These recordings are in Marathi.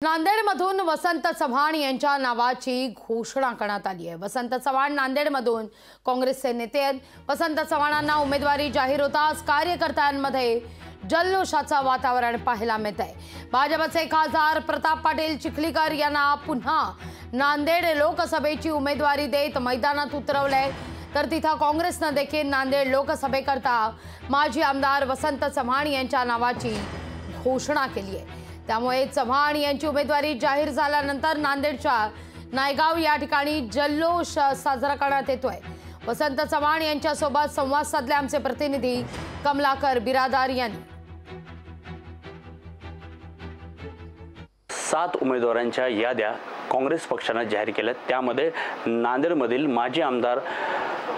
नांदेडमधून वसंत चव्हाण यांच्या नावाची घोषणा करण्यात आली आहे। वसंत चव्हाण नांदेडमधून काँग्रेसचे नेते आहेत। वसंत चव्हाणांना उमेदवारी जाहीर होताच कार्यकर्त्यांमध्ये जल्लोषाचं वातावरण पाहायला मिळतंय। भाजपचे खासदार प्रताप पाटील चिखलीकर यांना पुन्हा नांदेड लोकसभेची उमेदवारी देत मैदानात उतरवलंय, तर तिथं काँग्रेसने देखील नांदेड लोकसभेकरता माजी आमदार वसंत चव्हाण यांच्या नावाची घोषणा केली आहे। त्यामुळे चव्हाण यांची उमेदवारी जाहीर झाल्यानंतर नांदेडच्या नायगाव या ठिकाणी जल्लोष साजरा करण्यात येतोय। वसंत चव्हाण यांच्यासोबत संवाद साधले आमचे प्रतिनिधी कमलाकर बिरादार यांनी। 7 उमेदवारांच्या याद्या काँग्रेस पक्षाने जाहीर केल्या। त्यामध्ये नांदेडमधील माजी आमदार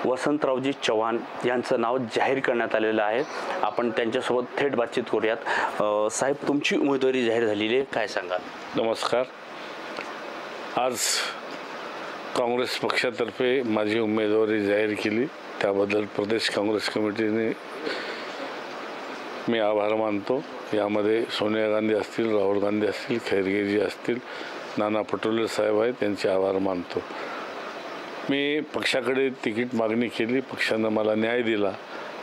वसंतरावजी चव्हाण यांचं नाव जाहीर करण्यात आलेलं आहे। आपण त्यांच्यासोबत थेट बातचीत करूयात। साहेब, तुमची उमेदवारी जाहीर झालेली आहे, काय सांगाल? नमस्कार। आज काँग्रेस पक्षातर्फे माझी उमेदवारी जाहीर केली, त्याबद्दल प्रदेश काँग्रेस कमिटीने मी आभार मानतो। यामध्ये सोनिया गांधी असतील, राहुल गांधी असतील, खैरगेजी असतील, नाना पटोले साहेब आहेत, त्यांचे आभार मानतो। मी पक्षाकडे तिकीट मागणी केली, पक्षाने मला न्याय दिला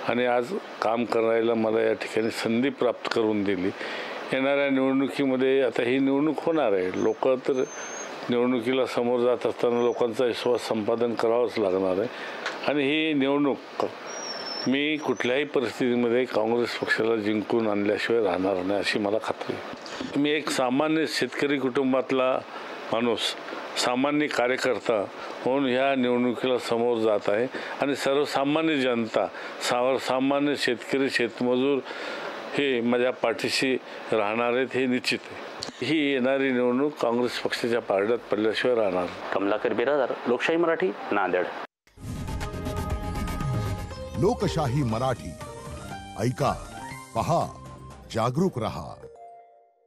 आणि आज काम करायला मला या ठिकाणी संधी प्राप्त करून दिली। येणाऱ्या निवडणुकीमध्ये आता ही निवडणूक होणार आहे। लोक तर निवडणुकीला समोर जात असताना लोकांचा विश्वास संपादन करावंच लागणार आहे आणि ही निवडणूक मी कुठल्याही परिस्थितीमध्ये काँग्रेस पक्षाला जिंकून आणल्याशिवाय राहणार नाही अशी मला खात्री आहे। मी एक सामान्य शेतकरी कुटुंबातला माणूस, सामान्य कार्यकर्ता म्हणून ह्या निवडणुकीला समोर जात आहे आणि सर्वसामान्य जनता, सामान्य शेतकरी, शेतमजूर हे माझ्या पाठीशी राहणार आहेत हे निश्चित आहे। ही येणारी निवडणूक काँग्रेस पक्षाच्या पारड्यात पडल्याशिवाय राहणार। कमलाकर बिरादार, लोकशाही मराठी, नांदेड। लोकशाही मराठी, ऐका, पहा, जागरूक रहा।